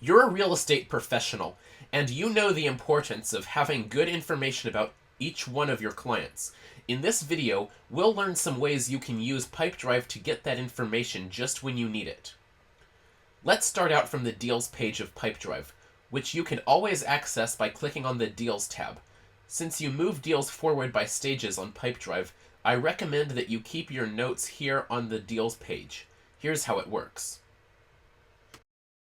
You're a real estate professional, and you know the importance of having good information about each one of your clients. In this video, we'll learn some ways you can use Pipedrive to get that information just when you need it. Let's start out from the Deals page of Pipedrive, which you can always access by clicking on the Deals tab. Since you move deals forward by stages on Pipedrive, I recommend that you keep your notes here on the Deals page. Here's how it works.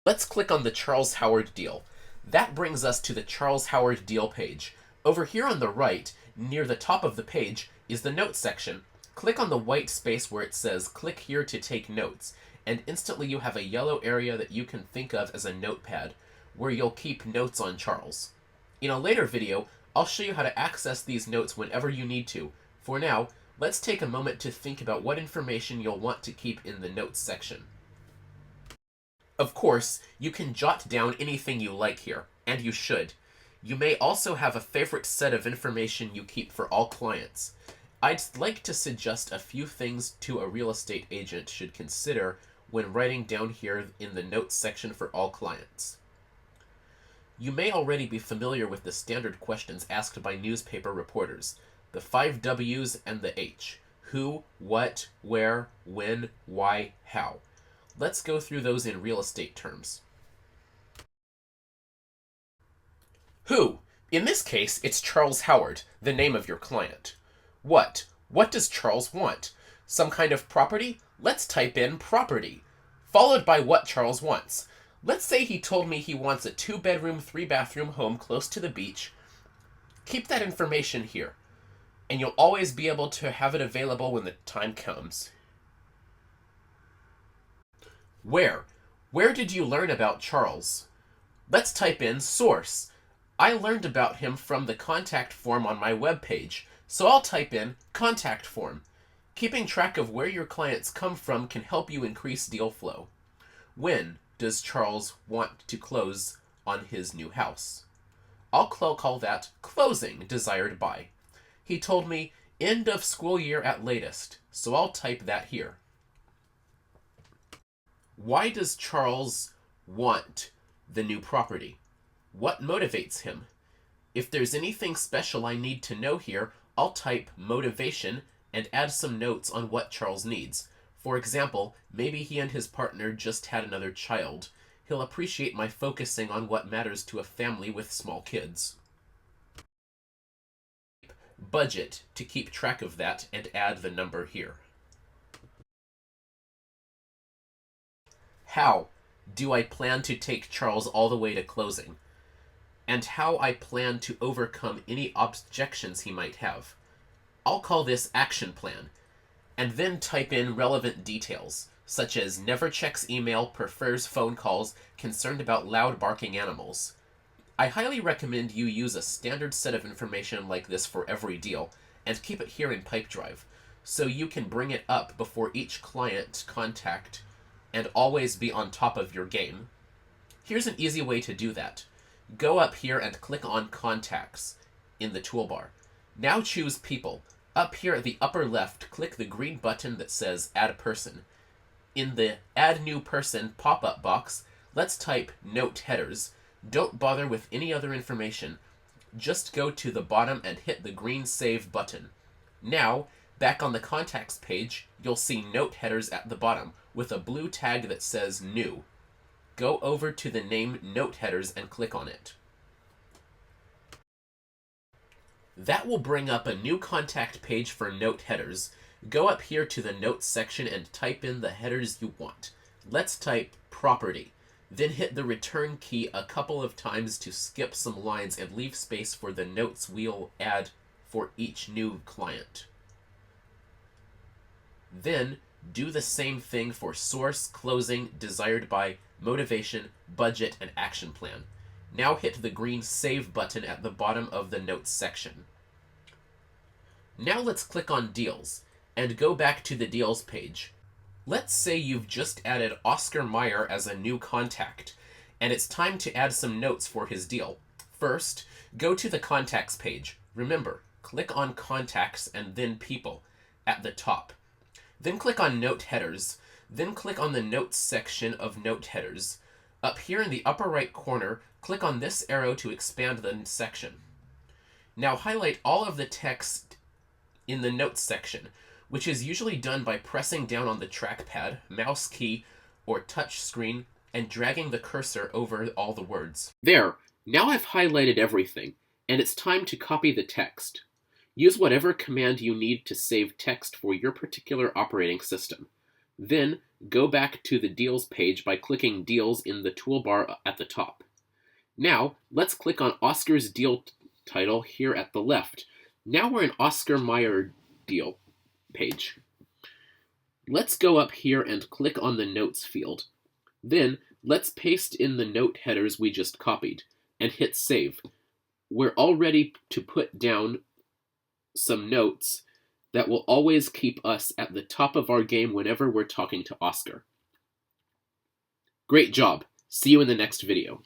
Let's click on the Charles Howard deal. That brings us to the Charles Howard deal page. Over here on the right, near the top of the page, is the Notes section. Click on the white space where it says "Click here to take notes," and instantly you have a yellow area that you can think of as a notepad, where you'll keep notes on Charles. In a later video, I'll show you how to access these notes whenever you need to. For now, let's take a moment to think about what information you'll want to keep in the Notes section. Of course, you can jot down anything you like here, and you should. You may also have a favorite set of information you keep for all clients. I'd like to suggest a few things to a real estate agent should consider when writing down here in the Notes section for all clients. You may already be familiar with the standard questions asked by newspaper reporters, the 5 W's and the H: who, what, where, when, why, how. Let's go through those in real estate terms. Who? In this case, it's Charles Howard, the name of your client. What? What does Charles want? Some kind of property? Let's type in property, followed by what Charles wants. Let's say he told me he wants a 2-bedroom, 3-bathroom home close to the beach. Keep that information here, and you'll always be able to have it available when the time comes. Where? Where did you learn about Charles? Let's type in source. I learned about him from the contact form on my webpage, so I'll type in contact form. Keeping track of where your clients come from can help you increase deal flow. When does Charles want to close on his new house? I'll call that closing desired by. He told me end of school year at latest, so I'll type that here. Why does Charles want the new property? What motivates him? If there's anything special I need to know here, I'll type motivation and add some notes on what Charles needs. For example, maybe he and his partner just had another child. He'll appreciate my focusing on what matters to a family with small kids. Budget to keep track of that and add the number here. How do I plan to take Charles all the way to closing? And how I plan to overcome any objections he might have. I'll call this action plan, and then type in relevant details, such as never checks email, prefers phone calls, concerned about loud barking animals. I highly recommend you use a standard set of information like this for every deal, and keep it here in Pipedrive, so you can bring it up before each client contact and always be on top of your game. Here's an easy way to do that. Go up here and click on Contacts in the toolbar. Now choose People. Up here at the upper left, click the green button that says Add Person. In the Add New Person pop-up box, let's type Note Headers. Don't bother with any other information. Just go to the bottom and hit the green Save button. Now, back on the Contacts page, you'll see Note Headers at the bottom, with a blue tag that says New. Go over to the name Note Headers and click on it. That will bring up a new contact page for Note Headers. Go up here to the Notes section and type in the headers you want. Let's type property. Then hit the return key a couple of times to skip some lines and leave space for the notes we'll add for each new client. Then do the same thing for source, closing, desired by, motivation, budget, and action plan. Now hit the green Save button at the bottom of the Notes section. Now let's click on Deals, and go back to the Deals page. Let's say you've just added Oscar Mayer as a new contact, and it's time to add some notes for his deal. First, go to the Contacts page. Remember, click on Contacts and then People at the top. Then click on Note Headers. Then click on the Notes section of Note Headers. Up here in the upper right corner, click on this arrow to expand the section. Now highlight all of the text in the Notes section, which is usually done by pressing down on the trackpad, mouse key, or touch screen and dragging the cursor over all the words. There, now I've highlighted everything, and it's time to copy the text. Use whatever command you need to save text for your particular operating system. Then, go back to the Deals page by clicking Deals in the toolbar at the top. Now, let's click on Oscar's deal title here at the left. Now we're in Oscar Mayer deal page. Let's go up here and click on the Notes field. Then, let's paste in the note headers we just copied, and hit Save. We're all ready to put down some notes that will always keep us at the top of our game whenever we're talking to Oscar. Great job! See you in the next video.